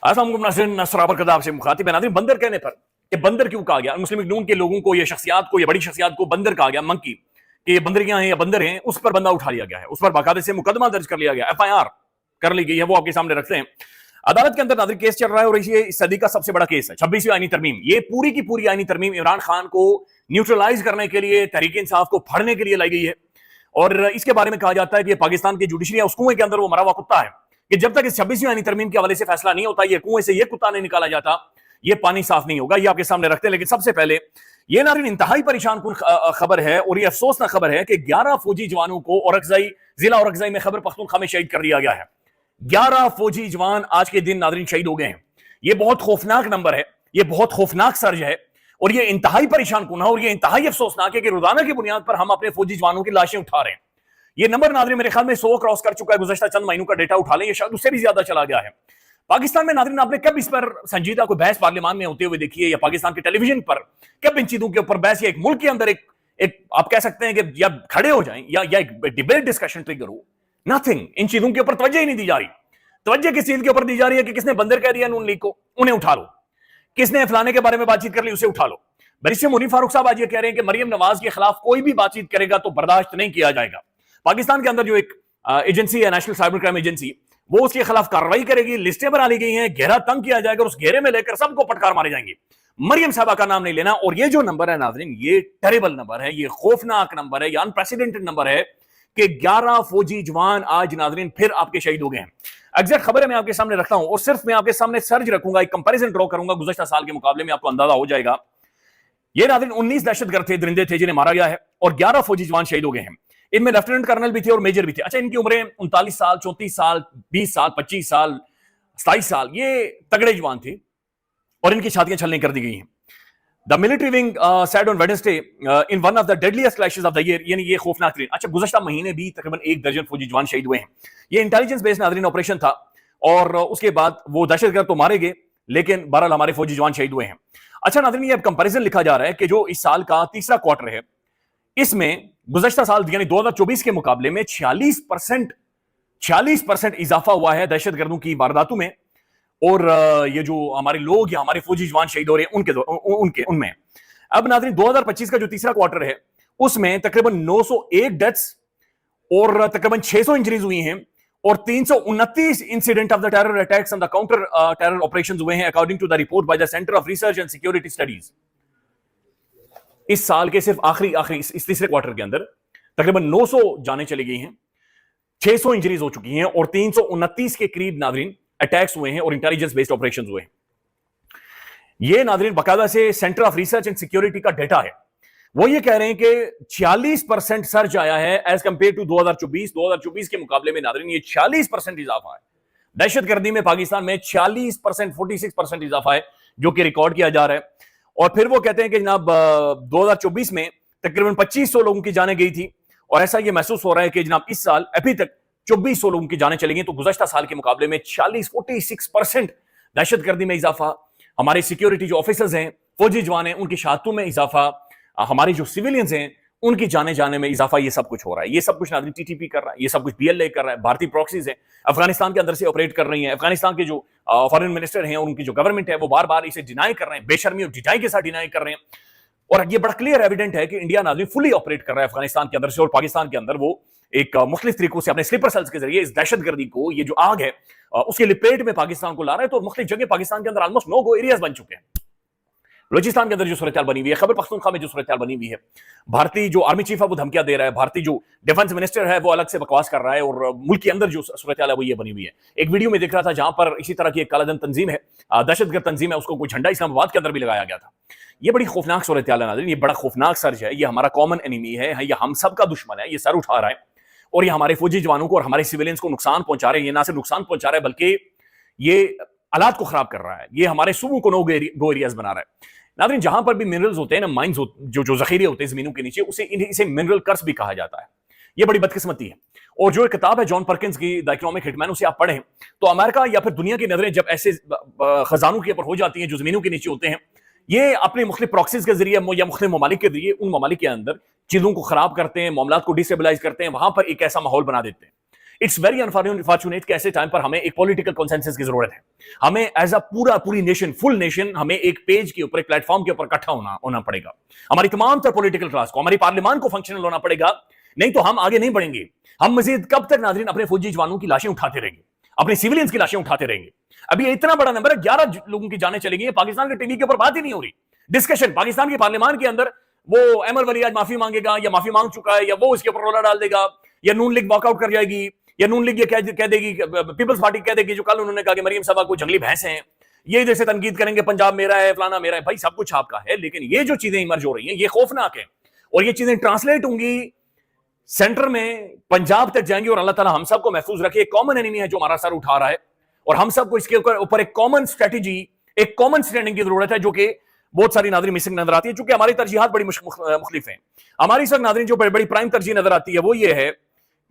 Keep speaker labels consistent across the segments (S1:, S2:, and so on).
S1: से मुखातिब नाज़रीन, बंदर कहने पर कि बंदर क्यों कहा गया, मुस्लिम लीग नून के लोगों को, ये शख्सियात को, ये बड़ी शख्सियात को बंदर कहा गया, मंकी, कि ये बंदरियां हैं या बंदर हैं, उस पर बंदा उठा लिया गया है, उस पर बाकायदे से मुकदमा दर्ज कर लिया गया, FIR कर ली गई है, वो आपके सामने रखते हैं। अदालत के अंदर नाज़रीन केस चल रहा है और ये इस सदी का सबसे बड़ा केस है, 26वीं आईनी तरमीम। ये पूरी की पूरी आईनी तरमीम इमरान खान को न्यूट्रलाइज करने के लिए, तहरीक इंसाफ को फाड़ने के लिए लाई गई है। और इसके बारे में कहा जाता है कि पाकिस्तान की जुडिशरी है, उस कुएं के अंदर वो मरा हुआ कुत्ता है कि जब तक इस 26वीं आईनी तरमीम के हवाले से फैसला नहीं होता, ये कुएं से ये कुत्ता नहीं निकाला जाता, ये पानी साफ नहीं होगा। ये आपके सामने रखते हैं। लेकिन सबसे पहले ये नाज़रीन इंतहाई परेशान कुन खबर है और ये अफसोसनाक खबर है कि 11 फौजी जवानों को औरकज़ई, जिला औरकज़ई में खैबर पख्तूनख्वा में शहीद कर दिया गया है। 11 फौजी जवान आज के दिन नाज़रीन शहीद हो गए हैं। ये बहुत खौफनाक नंबर है, ये बहुत खौफनाक सर्ज है और ये इंतहाई परेशान कुन है और ये इंतहाई अफसोसनाक है कि रोजाना की बुनियाद पर हम अपने फौजी जवानों की लाशें उठा रहे हैं। ये नंबर नाज़रीन मेरे ख्याल में 100 क्रॉस कर चुका है। गुज़श्ता चंद महीनों का डेटा उठा लें, ये शायद उससे भी ज्यादा चला गया है। पाकिस्तान में नाज़रीन आपने कब इस पर संजीदा कोई बहस पार्लियामान में होते हुए देखी है, या पाकिस्तान के टेलीविजन पर कब इन चीजों के ऊपर बहस, या एक मुल्क के अंदर एक आप कह सकते हैं कि या खड़े हो जाएं या एक डिबेट डिस्कशन ट्रिगर हो? नथिंग। इन चीजों के ऊपर तवज्जो ही नहीं दी जा रही। तवज्जो किस चीज के ऊपर दी जा रही है कि किसने बंदर कह दिया नून लीग को, उन्हें उठा लो, किसने फलाने के बारे में बातचीत कर ली, उसे उठा लो। बैरिस्टर मुनीर फारूक साहब आज ये कह रहे हैं कि मरियम नवाज के खिलाफ कोई भी बातचीत करेगा तो बर्दाश्त नहीं किया जाएगा। पाकिस्तान के अंदर जो एक एजेंसी है, नेशनल साइबर क्राइम एजेंसी, वो उसके खिलाफ कार्रवाई करेगी, लिस्टें बना ली गई हैं, घेरा तंग किया जाएगा और उस घेरे में लेकर सबको पटकार मारे जाएंगे। मरियम साहबा का नाम नहीं लेना। और ये जो नंबर है नाज़रीन, ये टेरिबल नंबर है, ये खौफनाक नंबर है, ये अनप्रेसिडेंटेड नंबर है कि 11 फौजी जवान आज नाज़रीन फिर आपके शहीद हो गए हैं। एग्जैक्ट खबर है मैं आपके सामने रखता हूं और सिर्फ मैं आपके सामने सर्च रखूंगा, एक कंपैरिजन ड्रॉ करूंगा गुज़श्ता साल के मुकाबले में, आपको अंदाजा हो जाएगा। ये नाज़रीन 19 दहशतगर्द थे, दरिंदे थे जिन्हें मारा गया है और 11 फौजी जवान शहीद हो गए हैं। इनमें लेफ्टिनेंट कर्नल भी थे और मेजर भी थे। अच्छा, इनकी उम्रें 39 साल, 34 साल, 20 साल, 25 साल, 27 साल, ये तगड़े जवान थे और इनकी छातियां छलनी कर दी गई हैं। The military wing said on Wednesday in one of the deadliest clashes of the year, यानी ये खौफनाक तरीन। अच्छा, गुज़श्ता महीने भी तकरीबन 1 दर्जन फौजी जवान शहीद हुए हैं। ये इंटेलिजेंस बेस्ड नाज़रीन ऑपरेशन था और उसके बाद वो दहशतगर्द तो मारे गए, लेकिन बहरहाल हमारे फौजी जवान शहीद हुए हैं। अच्छा नाज़रीन, ये अब कंपैरिजन लिखा जा रहा है कि जो इस साल का तीसरा क्वार्टर है, इसमें गुज़श्ता साल यानी 2024 के मुकाबले में 46% इजाफा हुआ है दहशतगर्दों की वारदातों में। और ये जो हमारे लोग या हमारे फौजी जवान शहीद हो रहे हैं उनमें अब नाज़रीन 2025 का जो तीसरा क्वार्टर है, उसमें तकरीबन 901 डेथ्स और तकरीबन 600 इंजरीज हुई हैं और 329 incident of the terror attacks and the counter terror operations हुए हैं, according to the report by the Centre of Research and Security Studies. इस साल के सिर्फ आखिरी इस तीसरे क्वार्टर के अंदर तकरीबन 900 जानें चली गई हैं, 600 इंजरीज हो चुकी हैं और 329 के करीब नाज़रीन अटैक्स हुए हैं और इंटेलिजेंस बेस्ड ऑपरेशंस हुए हैं। ये नाज़रीन बाकायदा से centre of Research and security का डेटा है। वो ये कह रहे हैं कि 46% सर्ज आया है एज कंपेयर टू 2024 के मुकाबले में नाज़रीन ये 46% इजाफा है। दहशतगर्दी में पाकिस्तान में 46%, 46% इजाफा है जो कि रिकॉर्ड किया जा रहा है। और फिर वो कहते हैं कि जनाब 2024 में तकरीबन 2500 लोगों की जानें गई थी और ऐसा ये महसूस हो रहा है कि जनाब इस साल अभी तक 2400 लोगों की जानें चली गई। तो गुज़श्ता साल के मुकाबले में 46% दहशतगर्दी में इजाफा, हमारे सिक्योरिटी जो ऑफिसर्स हैं, फौजी जवान हैं, उनकी शहादतों में इजाफा, हमारे जो सिविलियंस हैं उनकी जाने में इजाफा, ये सब कुछ हो रहा है। ये सब कुछ नाज़रीन TTP कर रहा है, ये सब कुछ BLA कर रहा है, भारतीय प्रॉक्सीज हैं अफगानिस्तान के अंदर से ऑपरेट कर रही हैं। अफगानिस्तान के जो फॉरेन मिनिस्टर हैं और उनकी जो गवर्नमेंट है वो बार बार इसे डिनाई कर रहे हैं, बेशर्मी और डिनाई के साथ डिनाई कर रहे हैं। और ये बड़ा क्लियर एविडेंट है कि इंडिया नाज़रीन फुली ऑपरेट कर रहा है अफगानिस्तान के अंदर से और पाकिस्तान के अंदर वो एक मुख्तलिफ तरीकों से अपने स्लीपर सेल्स के जरिए इस दहशतगर्दी को, ये जो आग है उसके लिपेट में पाकिस्तान को ला रहा है। तो मुख्तलिफ जगह पाकिस्तान के अंदर ऑलमोस्ट नो गो एरियाज बन चुके हैं। बलूचिस्तान के अंदर जो सूरत बनी हुई है, खैबर पख्तूनख्वा में जो सूरत बनी हुई है, भारतीय जो आर्मी चीफ है वो धमकियां दे रहा है, भारतीय जो डिफेंस मिनिस्टर है वो अलग से बकवास कर रहा है और मुल्क के अंदर जो सूरत है वो ये बनी हुई है। एक वीडियो में देख रहा था जहां पर इसी तरह की एक कालाधन तंजीम है, दहशतगर्द तंजीम है, उसको कोई झंडा इस्लामाबाद के अंदर भी लगाया गया था। ये बड़ी खौफनाक सूरत है नाज़रीन, ये बड़ा खौफनाक सर्ज है। ये हमारा कॉमन एनिमी है, ये हम सब का दुश्मन है, ये सर उठा रहा है और ये हमारे फौजी जवानों को और हमारे सिविलियंस को नुकसान पहुंचा रहे हैं। ये ना सिर्फ नुकसान पहुंचा रहा है बल्कि ये हालात को खराब कर रहा है, ये हमारे सूबों को नो गो एरियाज बना रहा है। नाज़रीन जहां पर भी मिनरल्स होते हैं ना, माइंस जो जखीरे होते हैं जमीनों के नीचे, इसे मिनरल कर्स भी कहा जाता है। ये बड़ी बदकिस्मती है। और जो एक किताब है जॉन पर्किंस की, द इकोनॉमिक हिटमैन, उसे आप पढ़ें तो अमेरिका या फिर दुनिया की नजरें जब ऐसे खजानों के ऊपर हो जाती हैं जो जमीनों के नीचे होते हैं, ये अपने मुख्तलिफ प्रॉक्सीज के जरिए या मुख्तलिफ ममालिक के जरिए उन ममालिक के अंदर चीजों को खराब करते हैं, मामलात को डिस्टेबलाइज करते हैं, वहां पर एक ऐसा माहौल बना देते हैं इट्स वेरी अनफॉर्चुनेट कि ऐसे टाइम पर हमें एक पॉलिटिकल कंसेंसस की जरूरत है. हमें एज अ पूरी नेशन, फुल नेशन, हमें एक पेज के ऊपर, एक प्लेटफॉर्म के ऊपर इकट्ठा होना पड़ेगा. हमारी तमाम तर पॉलिटिकल क्लास को, हमारी पार्लियामान को फंक्शनल होना पड़ेगा, नहीं तो हम आगे नहीं बढ़ेंगे. हम मजीद कब तक नाज़रीन अपने फौजी जवानों की लाशें उठाते रहेंगे, अपने सिविलियंस की लाशें उठाते रहेंगे? अभी इतना बड़ा नंबर है, 11 लोगों की जानें चली गई. पाकिस्तान के टीवी के ऊपर बात ही नहीं हो रही. डिस्कशन पाकिस्तान की पार्लियामान के अंदर, वो अहमद वली आज माफी मांगेगा या माफी मांग चुका है, या वो इसके ऊपर रोला डाल देगा, या नून लीग वॉकआउट कर जाएगी, या नून लीग ये कह देगी, पीपल्स पार्टी कह देगी, जो कल उन्होंने कहा कि मरियम साहबा को जंगली भैंस हैं, ये जैसे तनकीद करेंगे पंजाब मेरा है, फलाना मेरा है. भाई सब कुछ आपका है, लेकिन ये जो चीजें इमर्ज हो रही हैं ये खौफनाक है, और ये चीजें ट्रांसलेट होंगी सेंटर में, पंजाब तक जाएंगी. और अल्लाह ताला हम सबको महफूज रखे. एक कॉमन एनिमी है जो हमारा सर उठा रहा है, और हम सबको इसके ऊपर एक कॉमन स्ट्रेटेजी, एक कॉमन स्टैंडिंग की जरूरत है, जो कि बहुत सारी नाज़रीन मिसिंग नजर आती है. चूंकि हमारी तरजीहात बड़ी मुख्तलिफ हैं. हमारी इस वक्त नाज़रीन जो बड़ी प्राइम तरजीह नजर आती है वो ये है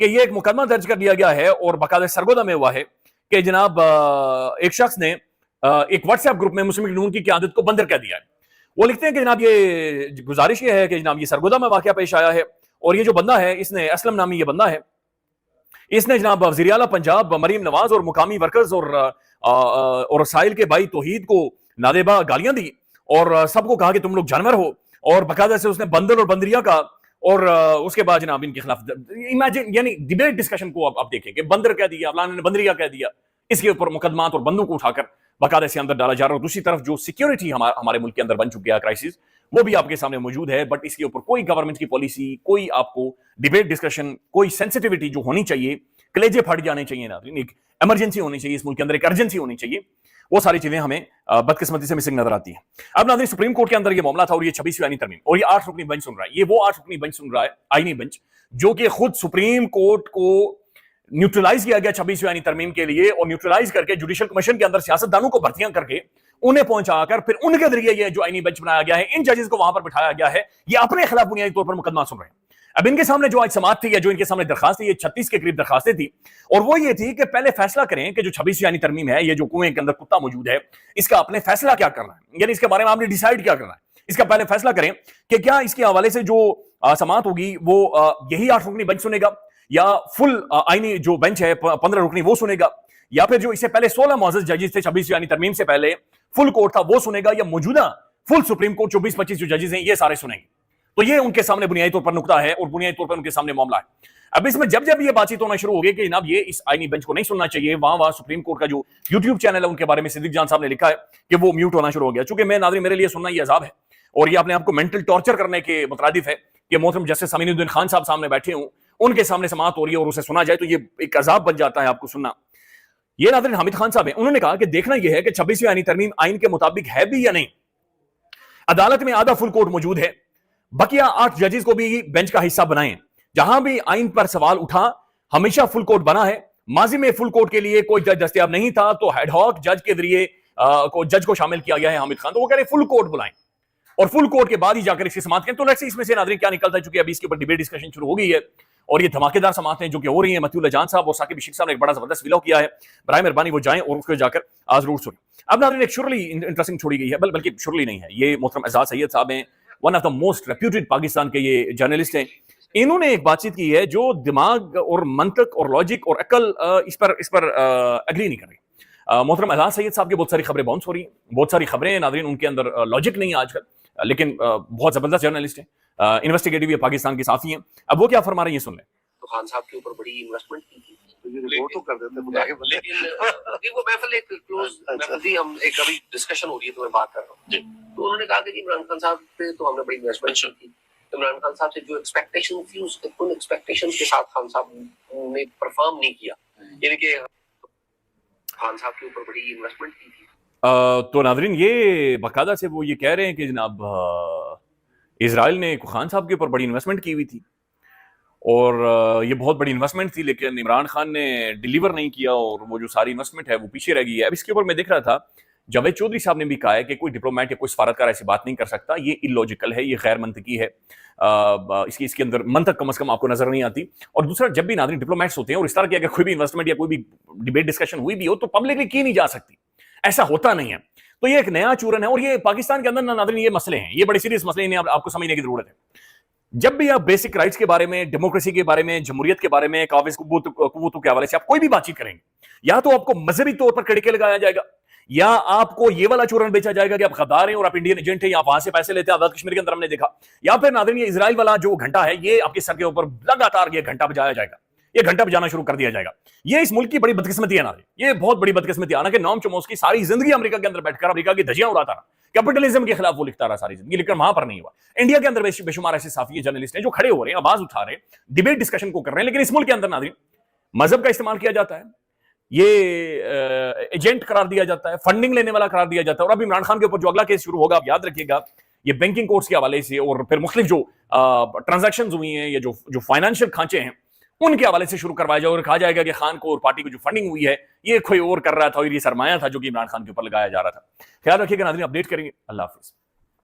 S1: कि ये एक मुकदमा दर्ज कर दिया गया है और बाकायदा सरगोदा में हुआ है कि जनाब एक शख्स ने एक व्हाट्सएप ग्रुप में मुस्लिम लीग नून की क़यादत को बंदर कर दिया है. वो लिखते हैं कि जनाब ये गुजारिश ये है कि जनाब ये सरगोदा में वाकया पेश आया है, और ये जो बंदा है, इसने असलम नामी ये बंदा है, इसने जनाब वज़ीर आला पंजाब मरीम नवाज और मुकामी वर्कर्स और रसाइल के भाई तौहीद को नादेबा गालियां दी, और सबको कहा कि तुम लोग जानवर हो, और बाकायदा से उसने बंदर और बंदरिया का, और उसके बाद जनाब इनके खिलाफ इमेजिन, यानी डिबेट डिस्कशन को आप देखें कि बंदर कह दिया, फलाने ने बंदरिया कह दिया, इसके ऊपर मुकदमात और बंदों को उठाकर बाकायदा से अंदर डाला जा रहा है. और दूसरी तरफ जो सिक्योरिटी हमारे मुल्क के अंदर बन चुकी है क्राइसिस, वो भी आपके सामने मौजूद है. बट इसके ऊपर कोई गवर्नमेंट की पॉलिसी, कोई आपको डिबेट डिस्कशन, कोई सेंसिटिविटी जो होनी चाहिए, कलेजे फट जाने चाहिए नाज़रीन, एक इमरजेंसी होनी चाहिए इस मुल्क के अंदर, एक अर्जेंसी होनी चाहिए, वो सारी चीजें हमें बदकिस्मती से मिसिंग नजर आती है. अब नाज़रीन सुप्रीम कोर्ट के अंदर ये मामला था, और ये 26वीं आईनी तरमीम, और ये 8 रुकनी बेंच सुन रहा है. ये वो 8 रुकनी बेंच सुन रहा है, आईनी बेंच, जो कि खुद सुप्रीम कोर्ट को न्यूट्रलाइज किया गया 26वीं आईनी तरमीम के लिए, और न्यूट्रलाइज करके जुडिशल कमीशन के अंदर सियासतदानों को भर्तियां करके उन्हें पहुंचाकर फिर उनके जरिए ये जो आईनी बेंच बनाया गया है, इन जजेस को वहां पर बिठाया गया है, ये अपने खिलाफ बुनियादी तौर पर मुकदमा सुन रहे हैं. अब इनके सामने जो आज समाअत थी, या जो इनके सामने दरखास्त थी, ये 36 के करीब दरखास्तें थी, और वो ये थी कि पहले फैसला करें कि जो 26वीं आईनी तरमीम है, ये जो कुएं के अंदर कुत्ता मौजूद है, इसका अपने फैसला क्या करना है, यानी इसके बारे में आपने डिसाइड क्या करना है. इसका पहले फैसला करें कि क्या इसके हवाले से जो समाअत होगी वो यही 8 रुकनी बेंच सुनेगा, या फुल आईनी जो बेंच है 15 रुकनी वो सुनेगा, या फिर जो इससे पहले 16 मुअज़्ज़ज़ जजेस थे 26वीं आईनी तरमीम से पहले, फुल कोर्ट था, वो सुनेगा, या मौजूदा फुल सुप्रीम कोर्ट 24-25 जो जजेस हैं ये सारे सुनेंगे. तो ये उनके सामने बुनियादी तौर पर नुकता है, और बुनियादी तौर पर उनके सामने मामला है. अब इसमें जब जब ये बातचीत होना शुरू हो गई कि जनाब ये इस आईनी बेंच को नहीं सुनना चाहिए, वहां सुप्रीम कोर्ट का जो यूट्यूब चैनल है उनके बारे में सिद्दीक जान साहब ने लिखा है कि वो म्यूट होना शुरू हो गया. चूंकि मैं नाज़रीन, मेरे लिए सुनना ये अजाब है, और ये अपने आप को मेंटल टॉर्चर करने के मुतरादिफ है कि मोहतरम जस्टिस अमीनुद्दीन खान साहब सामने बैठे हूं, उनके सामने समाअत हो रही है और उसे सुना जाए, तो ये एक अजाब बन जाता है आपको सुनना. ये नाज़रीन हामिद खान साहब है, उन्होंने कहा कि देखना यह है कि 26वीं आईनी तरमीम आइन के मुताबिक है भी या नहीं. अदालत में आधा फुल कोर्ट मौजूद है, बकिया 8 जजेस को भी बेंच का हिस्सा बनाएं. जहां भी आइन पर सवाल उठा, हमेशा फुल कोर्ट बना है. माजी में फुल कोर्ट के लिए कोई जज दस्तयाब नहीं था, तो हेडहॉक जज के जरिए जज को शामिल किया गया है हामिद खान. तो वो कह रहे फुल कोर्ट बुलाएं, और फुल कोर्ट के बाद ही जाकर इसकी समाअत करें. तो लेट्स सी इसमें से नाज़रीन क्या निकलता है, चूंकि अभी इसके ऊपर डिबेट डिस्कशन शुरू हो गई है, और ये धमाकेदार समाअतें जो कि हो रही हैं. मतीउल्लाह जान साहब और साकिब इशिक साहब ने एक बड़ा जबरदस्त वीडियो किया है, बराए मेहरबानी वो जाएं और उसको जाकर आज जरूर सुनें. अब नाज़रीन एक शुरली इंटरेस्टिंग छोड़ी गई है, बल्कि शुरली नहीं है, ये मोहतरम एजाज सैयद साहब हैं, one of the most reputed Pakistan के ये जर्नलिस्ट हैं. इन्होंने एक बातचीत की है जो दिमाग और मंतक और लॉजिक और अकल इस पर एग्री नहीं कर रही. मोहतरम एजाज सैयद साहब की बहुत सारी खबरें बाउंस हो रही हैं, बहुत सारी खबरें नाज़रीन उनके अंदर लॉजिक नहीं है आजकल, लेकिन बहुत जबरदस्त जर्नलिस्ट है, इन्वेस्टिगेटिव ये पाकिस्तान की साथी हैं. अब वो क्या फरमा रहे हैं ये सुन लें.
S2: तो खान साहब के ऊपर बड़ी इन्वेस्टमेंट की थी,
S3: रिपोर्ट तो कर देते बुला के,
S2: लेकिन वो महफिल एक क्लोज महफिल थी, हम एक अभी डिस्कशन हो रही है तो मैं बात कर रहा हूँ. तो उन्होंने कहा कि इमरान खान साहब पे तो हमने बड़ी इन्वेस्टमेंट की. इमरान खान साहब से जो एक्सपेक्टेशन थी उन एक्सपेक्टेशन के साथ खान साहब ने परफॉर्म नहीं किया, यानी कि खान साहब के ऊपर बड़ी इन्वेस्टमेंट की थी.
S1: तो नाज़रीन ये बाकायदा से वो ये कह रहे हैं कि जनाब इजराइल ने खान साहब के ऊपर बड़ी इन्वेस्टमेंट की हुई थी, और ये बहुत बड़ी इन्वेस्टमेंट थी, लेकिन इमरान खान ने डिलीवर नहीं किया, और वो जो सारी इन्वेस्टमेंट है वो पीछे रह गई है. अब इसके ऊपर मैं देख रहा था, जावेद चौधरी साहब ने भी कहा है कि कोई डिप्लोमेट या कोई सफारतकार ऐसी बात नहीं कर सकता, ये इलॉजिकल है, ये गैर मंतकी है, इसके अंदर मंतक कम से कम आपको नजर नहीं आती. और दूसरा, जब भी नाज़रीन डिप्लोमेट्स होते हैं और इस तरह की अगर कोई भी इन्वेस्टमेंट या कोई भी डिबेट डिस्कशन हुई भी हो तो पब्लिकली की नहीं जा सकती, ऐसा होता नहीं है. तो ये एक नया चूरन है, और ये पाकिस्तान के अंदर नाज़रीन ये मसले हैं, ये बड़े सीरियस मसले, इन्हें आपको समझने की जरूरत है. जब भी आप बेसिक राइट्स के बारे में, डेमोक्रेसी के बारे में, जमहूरियत के बारे में, काबिज कुव्वतों के हवाले से आप कोई भी बातचीत करेंगे, या तो आपको मजहबी तौर पर कड़के लगाया जाएगा, या आपको ये वाला चूरन बेचा जाएगा कि आप गद्दार हैं और आप इंडियन एजेंट हैं, या वहां से पैसे लेते हैं। आजाद कश्मीर के अंदर हमने देखा। या फिर नाज़रीन ये इजराइल वाला जो घंटा है, ये आपके सर के ऊपर लगातार ये घंटा बजाया जाएगा, ये घंटा बजाना शुरू कर दिया जाएगा। ये इस मुल्क की बड़ी बदकिस्मती है नाज़रीन, ये बहुत बड़ी बदकिस्मती है। हालांकि नोम चोमस्की सारी जिंदगी अमेरिका के अंदर बैठकर अमेरिका की धज्जियां उड़ाता रहा, कैपिटलिज्म के खिलाफ वो लिखता रहा सारी जिंदगी, लेकिन वहां पर नहीं हुआ। इंडिया के अंदर बेशुमार ऐसे साफी जर्नलिस्ट हैं जो खड़े हो रहे हैं, आवाज उठा रहे हैं, डिबेट डिस्कशन को कर रहे हैं, लेकिन इस मुल्क के अंदर नाज़रीन मजहब का इस्तेमाल किया जाता है, ये एजेंट करार दिया जाता है, फंडिंग लेने वाला करार दिया जाता है। और अब इमरान खान के ऊपर जो अगला केस शुरू होगा, आप याद रखिएगा, ये बैंकिंग कोर्ट्स के हवाले से और फिर मुख्तलिफ जो ट्रांजैक्शंस हुई हैं, ये जो फाइनेंशियल खांचे हैं, उनके हवाले से शुरू करवाया जाए और कहा जाएगा कि खान को और पार्टी को जो फंडिंग हुई है ये कोई और कर रहा था और ये सरमाया था जो कि इमरान खान के ऊपर लगाया जा रहा था। ख्याल रखिएगा नाज़रीन, अपडेट करेंगे। अल्लाह हाफिज़।